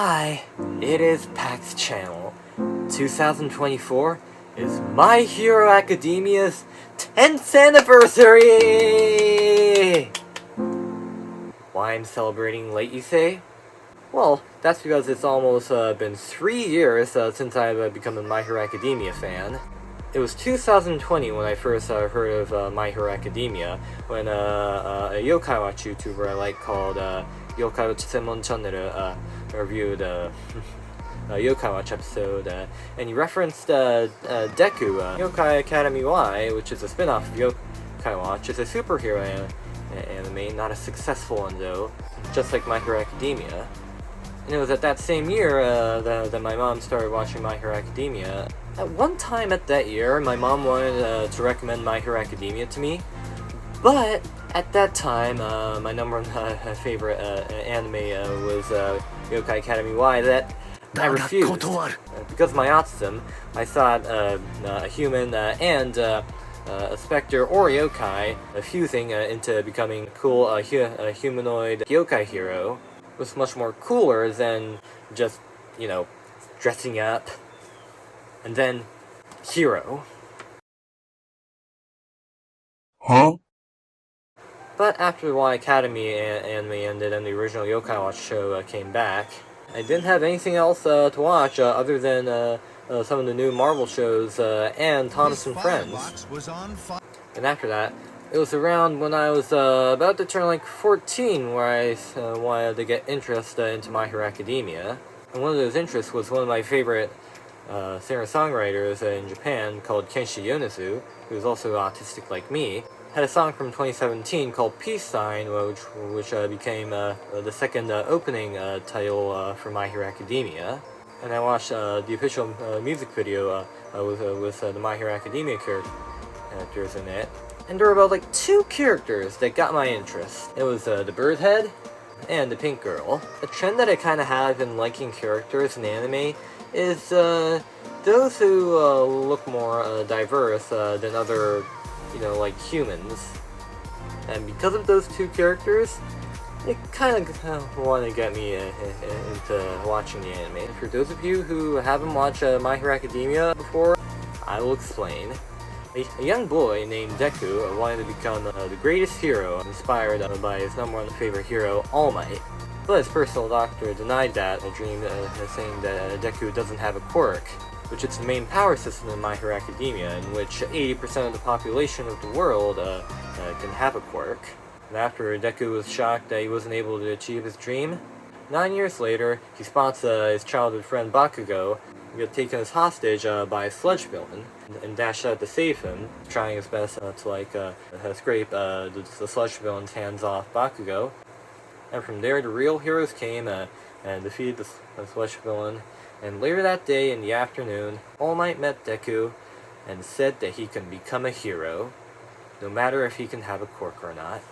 Hi, it is PAKS channel. 2024 is My Hero Academia's 10th anniversary! Why I'm celebrating late, you say? Well, that's because it's almost been 3 years since I've become a My Hero Academia fan. It was 2020 when I first heard of My Hero Academia, when a Yokai Watch YouTuber I like called Yokai Watch Senmon Channel reviewed a Yokai Watch episode, and he referenced Deku, Yokai Academy Y, which is a spin-off of Yokai Watch. It's a superhero anime, not a successful one though, just like My Hero Academia. And it was at that same year that my mom started watching My Hero Academia. At one time at that year, my mom wanted to recommend My Hero Academia to me, but at that time, my number one favorite anime was Yokai Academy Y that I refused. Because of my autism, I thought a human and a specter or yokai fusing into becoming a cool humanoid yokai hero was much more cooler than just, you know, dressing up and then hero. Huh? But after the Y Academy anime ended and the original Yokai Watch show came back, I didn't have anything else to watch other than some of the new Marvel shows and Thomas and Friends. And after that, it was around when I was about to turn like 14 where I wanted to get interest into My Hero Academia. And one of those interests was one of my favorite singer-songwriters in Japan called Kenshi Yonezu, who is also autistic like me, had a song from 2017 called Peace Sign, which became the second opening title for My Hero Academia. And I watched the official music video with the My Hero Academia characters in it. And there were about like 2 characters that got my interest. It was the bird head and the pink girl. A trend that I kind of have in liking characters in anime is those who look more diverse than other, you know, like humans. And because of those 2 characters, it kind of want to get me into watching the anime. And for those of you who haven't watched My Hero Academia before, I will explain. A young boy named Deku wanted to become the greatest hero, inspired by his number one favorite hero, All Might. But his personal doctor denied that dream, saying that Deku doesn't have a quirk, which is the main power system in My Hero Academia, in which 80% of the population of the world can have a quirk. And after Deku was shocked that he wasn't able to achieve his dream, 9 years later, he spots his childhood friend Bakugo get taken as hostage by a sludge villain, and dashed out to save him, trying his best to scrape the sludge villain's hands off Bakugo. And from there, the real heroes came and defeated the sludge villain. And later that day, in the afternoon, All Might met Deku and said that he can become a hero, no matter if he can have a quirk or not.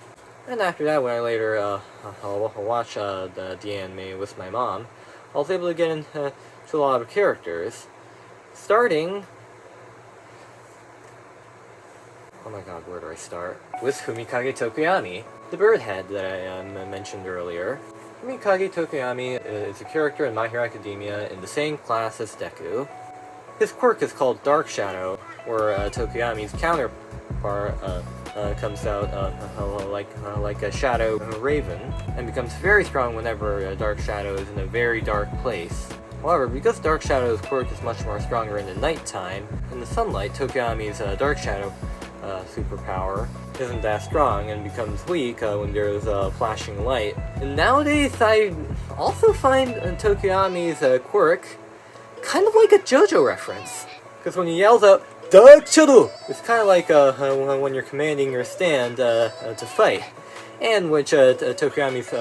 And after that, when I later watched the anime with my mom, I was able to get into a lot of characters, starting... Oh my god, where do I start? With Fumikage Tokuyami, the bird head that I mentioned earlier. Fumikage Tokuyami is a character in My Hero Academia in the same class as Deku. His quirk is called Dark Shadow, where Tokuyami's counterpart comes out like a shadow raven, and becomes very strong whenever Dark Shadow is in a very dark place. However, because Dark Shadow's quirk is much more stronger in the nighttime, in the sunlight, Tokuyami's Dark Shadow superpower isn't that strong and becomes weak when there's flashing light. And nowadays, I also find Tokuyami's quirk kind of like a JoJo reference. Because when he yells out, Dark Shadow! It's kind of like when you're commanding your stand to fight. And which Tokuyami's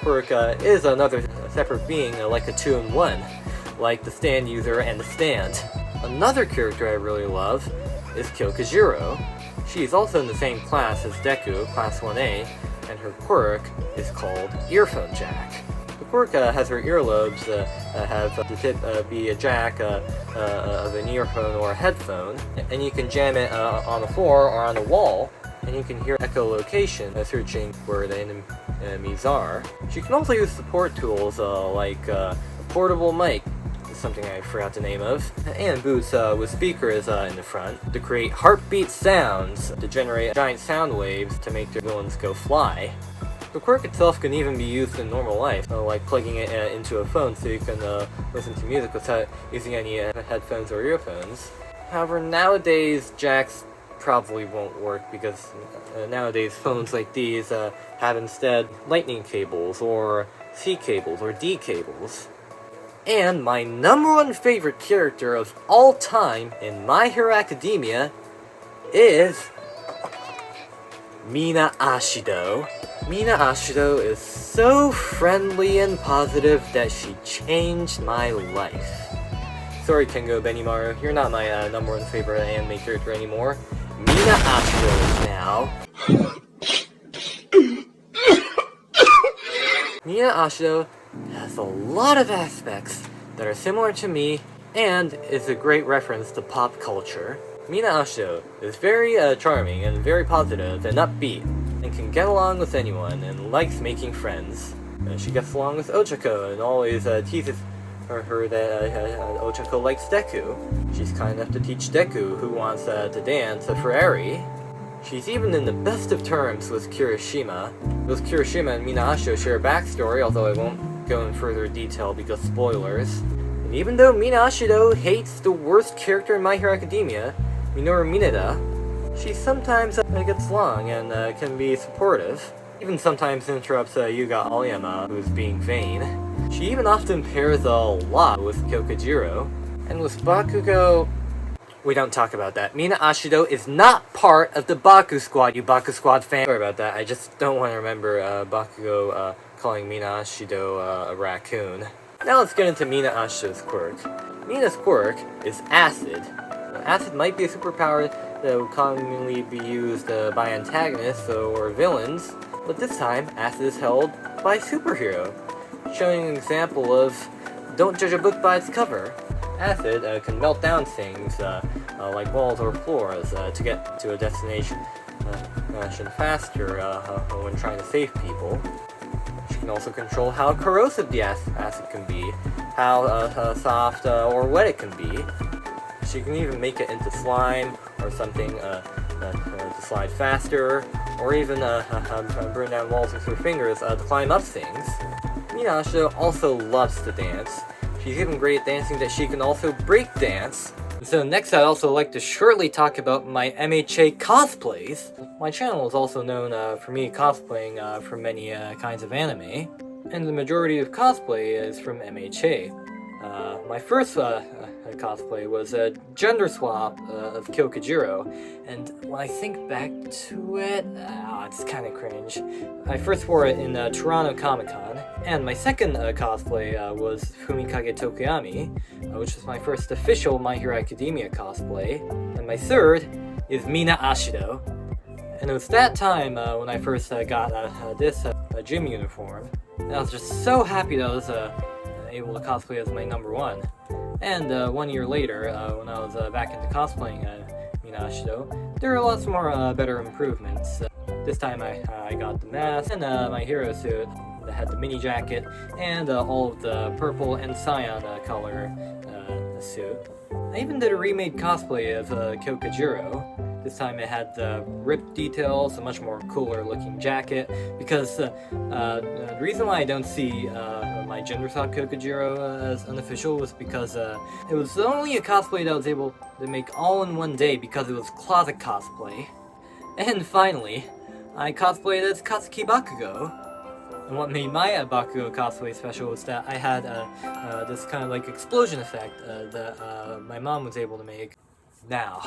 quirk is another separate being, like a 2-in-1, like the stand user and the stand. Another character I really love is Kyokujiro. She is also in the same class as Deku, Class 1A, and her quirk is called Earphone Jack. The quirk has her earlobes have the tip be a jack of an earphone or a headphone, and you can jam it on the floor or on the wall, and you can hear echolocation searching where the enemies are. She can also use support tools like portable mic, something I forgot the name of, and boots with speakers in the front to create heartbeat sounds to generate giant sound waves to make their villains go fly. The quirk itself can even be used in normal life, like plugging it into a phone so you can listen to music without using any headphones or earphones. However, nowadays jacks probably won't work because nowadays phones like these have instead lightning cables or C cables or D cables. And my #1 favorite character of all time in My Hero Academia is Mina Ashido. Mina Ashido is so friendly and positive that she changed my life. Sorry Kengo Benimaru, you're not my #1 favorite anime character anymore. Mina Ashido is now. Mina Ashido has a lot of aspects that are similar to me and is a great reference to pop culture. Mina Ashido is very charming and very positive and upbeat and can get along with anyone and likes making friends. She gets along with Ochako and always teases her that Ochako likes Deku. She's kind enough to teach Deku, who wants to dance, for Eri. She's even in the best of terms with Kirishima. Both Kirishima and Mina Ashido share a backstory, although I won't go in further detail because spoilers. And even though Mina Ashido hates the worst character in My Hero Academia, Minoru Mineta, she sometimes gets along and can be supportive. Even sometimes interrupts Yuga Aoyama, who's being vain. She even often pairs a lot with Kyokujiro. And with Bakugo, we don't talk about that. Mina Ashido is not part of the Baku Squad, you Baku Squad fan. Sorry about that, I just don't want to remember Bakugo calling Mina Ashido a raccoon. Now let's get into Mina Ashido's quirk. Mina's quirk is Acid. Acid might be a superpower that would commonly be used by antagonists or villains, but this time Acid is held by a superhero, showing an example of don't judge a book by its cover. Acid can melt down things like walls or floors to get to a destination faster when trying to save people. She can also control how corrosive the acid can be, how soft or wet it can be. She can even make it into slime or something to slide faster, or even burn down walls with her fingers to climb up things. Mina Ashido also loves to dance. She's even great at dancing that she can also break dance. So next I'd also like to shortly talk about my MHA cosplays. My channel is also known for me cosplaying for many kinds of anime, and the majority of cosplay is from MHA. My first cosplay was a gender swap of Kyokujiro, and when I think back to it, it's kind of cringe. I first wore it in Toronto Comic-Con, and my second cosplay was Fumikage Tokuyami, which was my first official My Hero Academia cosplay, and my third is Mina Ashido. And it was that time when I first got this gym uniform, and I was just so happy that I was able to cosplay as my #1. And 1 year later, when I was back into cosplaying Mina Ashido, there are lots more better improvements. This time I got the mask and my hero suit that had the mini jacket and all of the purple and cyan color suit. I even did a remade cosplay of Kyokujiro. This time it had the ripped details, a much more cooler looking jacket, because the reason why I don't see my gender swap Kyokujiro as unofficial was because it was only a cosplay that I was able to make all in one day because it was closet cosplay. And finally, I cosplayed as Katsuki Bakugo. And what made my Bakugo cosplay special was that I had this kind of like explosion effect that my mom was able to make. Now,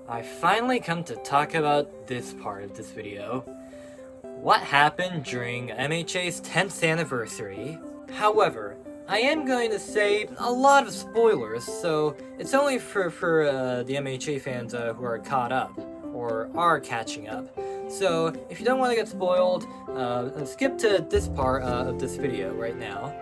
I finally come to talk about this part of this video. What happened during MHA's 10th anniversary? However, I am going to say a lot of spoilers, so it's only for the MHA fans who are caught up, or are catching up. So, if you don't want to get spoiled, skip to this part of this video right now.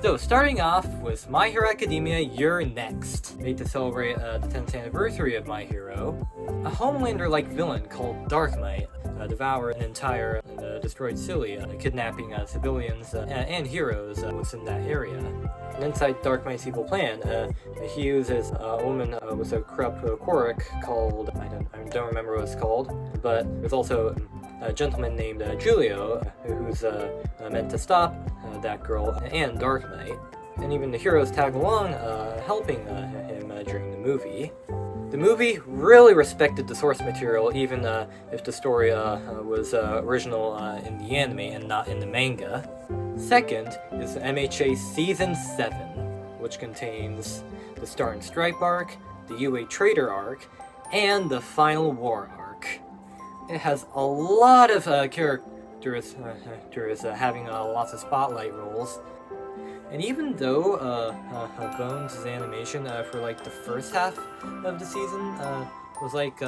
So, starting off with My Hero Academia You're Next. Made to celebrate the 10th anniversary of My Hero, a Homelander-like villain called Darkmight devoured an entire destroyed Cilia, kidnapping civilians and heroes within that area. And inside Dark Knight's evil plan, he uses a woman with a corrupt quirk called, I don't remember what it's called, but there's also a gentleman named Julio, who's meant to stop that girl and Dark Knight. And even the heroes tag along, helping him during the movie. The movie really respected the source material, even if the story was original in the anime and not in the manga. Second is MHA Season 7, which contains the Star and Stripe arc, the UA Trader arc, and the Final War arc. It has a lot of characters having lots of spotlight roles. And even though Bones' animation for like the first half of the season was like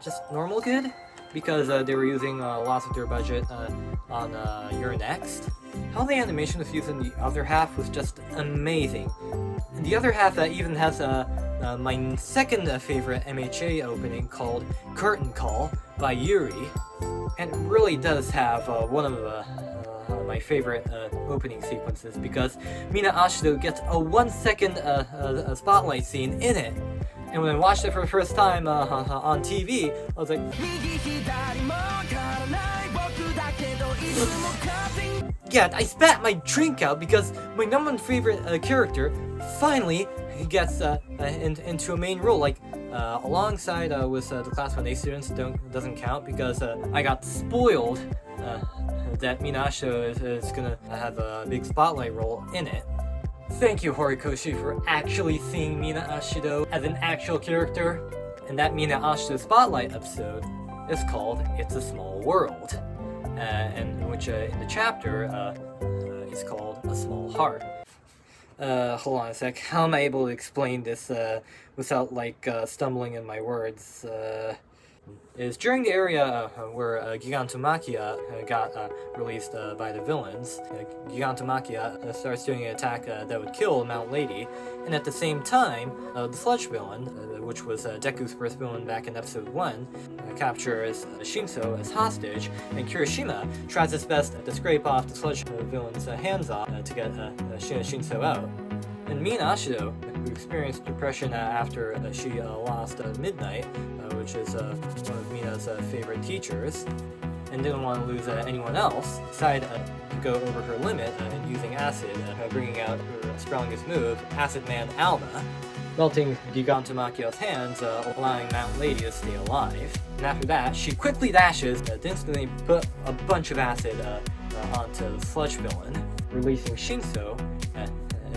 just normal good, because they were using lots of their budget on You're Next, how the animation was used in the other half was just amazing. And the other half even has my second favorite MHA opening called Curtain Call by Yuri, and it really does have one of my favorite opening sequences, because Mina Ashido gets a 1 second spotlight scene in it. And when I watched it for the first time on TV, I was like, yeah, I spat my drink out because my number one favorite character finally gets into a main role. Like, alongside with the Class 1A students doesn't count, because I got spoiled that Mina Ashido is gonna have a big spotlight role in it. Thank you, Horikoshi, for actually seeing Mina Ashido as an actual character. And that Mina Ashido spotlight episode is called It's a Small World, and which in the chapter is called A Small Heart. Hold on a sec. How am I able to explain this without like stumbling in my words? Is during the area where Gigantomachia got released by the villains, Gigantomachia starts doing an attack that would kill Mount Lady, and at the same time, the Sludge villain, which was Deku's first villain back in episode 1, captures Shinso as hostage, and Kirishima tries his best to scrape off the Sludge villain's hands off to get Shinso out. And Mina Ashido, who experienced depression after she lost Midnight, which is one of Mina's favorite teachers, and didn't want to lose anyone else, decided to go over her limit in using acid, bringing out her strongest move, Acid Man Alma, melting Gigantomachia's hands, allowing Mount Lady to stay alive. And after that, she quickly dashes to instantly put a bunch of acid onto the Sludge villain, releasing Shinso.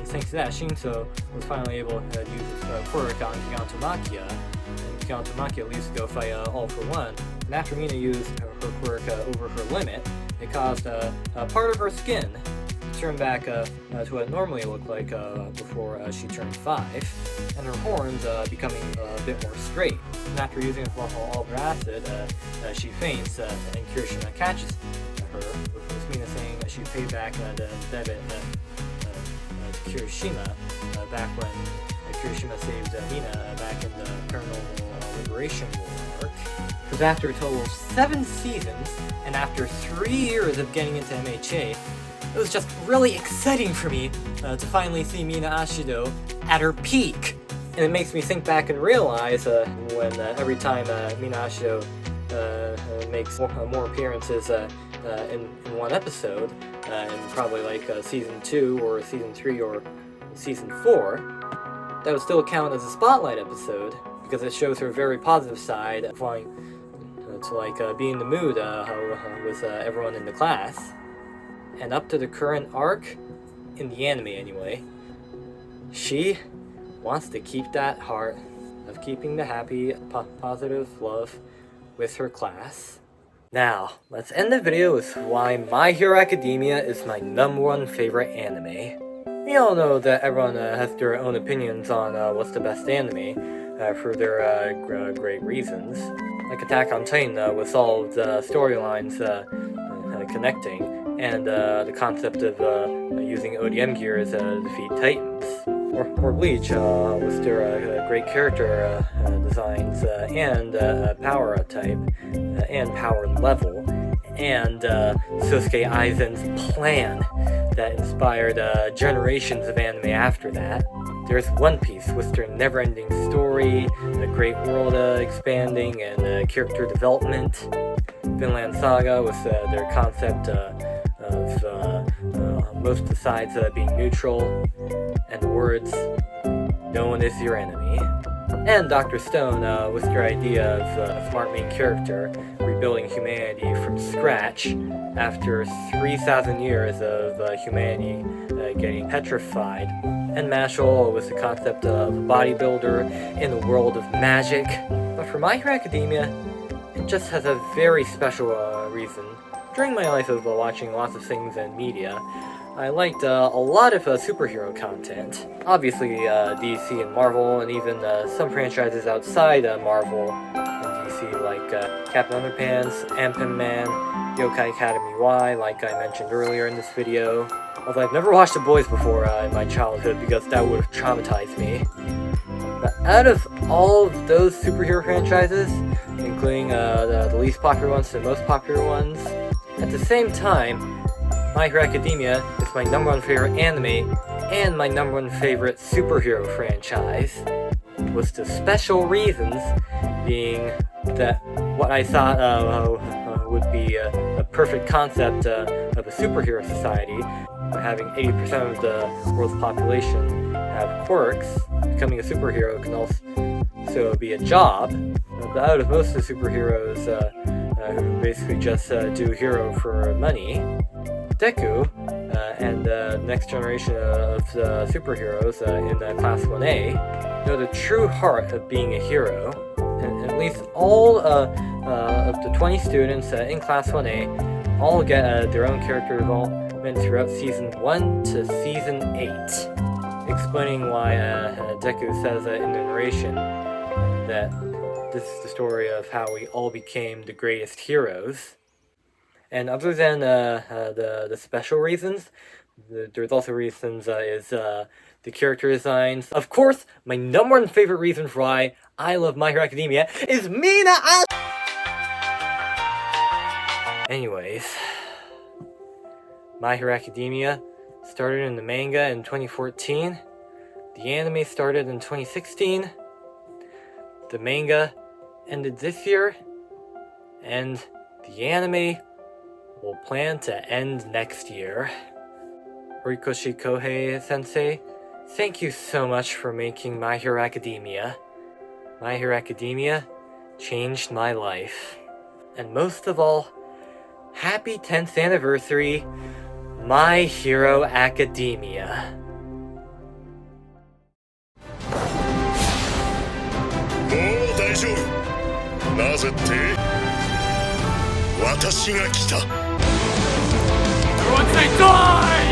Thanks to that, Shinso was finally able to use his quirk on Gigantomachia, and Gigantomachia leaves to go fight All for One. And after Mina used her quirk over her limit, it caused part of her skin to turn back to what it normally looked like before she turned 5, and her horns becoming a bit more straight. And after using all of her acid, she faints, and Kirishima catches her, with Mina saying that she paid back the debit Kirishima back when Kirishima saved Mina back in the Paranormal Liberation War arc. Because after a total of 7 seasons, and after 3 years of getting into MHA, it was just really exciting for me to finally see Mina Ashido at her peak. And it makes me think back and realize when every time Mina Ashido makes more appearances in one episode, in probably like season 2 or season 3 or season 4, that would still count as a spotlight episode, because it shows her very positive side, trying to like be in the mood with everyone in the class. And up to the current arc, in the anime anyway, she wants to keep that heart of keeping the happy, positive love with her class. Now, let's end the video with why My Hero Academia is my #1 favorite anime. We all know that everyone has their own opinions on what's the best anime for their great reasons. Like Attack on Titan with all of the storylines connecting, and the concept of using ODM gears to defeat Titans. Or Bleach with their great character designs and power type and power level. and Sosuke Aizen's plan that inspired generations of anime after that. There's One Piece with their never-ending story, a great world expanding, and character development. Vinland Saga with their concept of most of the sides being neutral, and the words, "No one is your enemy." And Dr. Stone with their idea of a smart main character rebuilding humanity from scratch after 3,000 years of humanity getting petrified. And Mashal with the concept of a bodybuilder in the world of magic. But for My Hero Academia, it just has a very special reason. During my life of watching lots of things in media, I liked a lot of superhero content. Obviously DC and Marvel, and even some franchises outside Marvel and DC like Captain Underpants, Ant-Man, Yokai Academy Y, like I mentioned earlier in this video. Although I've never watched The Boys before in my childhood because that would have traumatized me. But out of all of those superhero franchises, including the least popular ones to the most popular ones, at the same time, My Hero Academia is my #1 favorite anime and my #1 favorite superhero franchise, with the special reasons being that what I thought would be a perfect concept of a superhero society, having 80% of the world's population have quirks. Becoming a superhero can also be a job. But out of most of the superheroes who basically just do hero for money, Deku and the next generation of superheroes in Class 1A know the true heart of being a hero. And at least all of the 20 students in Class 1A all get their own character development throughout Season 1 to Season 8, explaining why Deku says in the narration that this is the story of how we all became the greatest heroes. And other than the special reasons, there's also reasons is the character designs. Of course, my #1 favorite reason for why I love My Hero Academia is Mina. Anyways, My Hero Academia started in the manga in 2014. The anime started in 2016. The manga ended this year, and the anime will plan to end next year. Horikoshi Kohei Sensei, thank you so much for making My Hero Academia. My Hero Academia changed my life. And most of all, happy 10th anniversary, My Hero Academia. もう大丈夫。なぜって？私が来た。Everyone say die!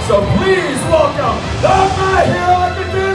So please welcome the My Hero Academia!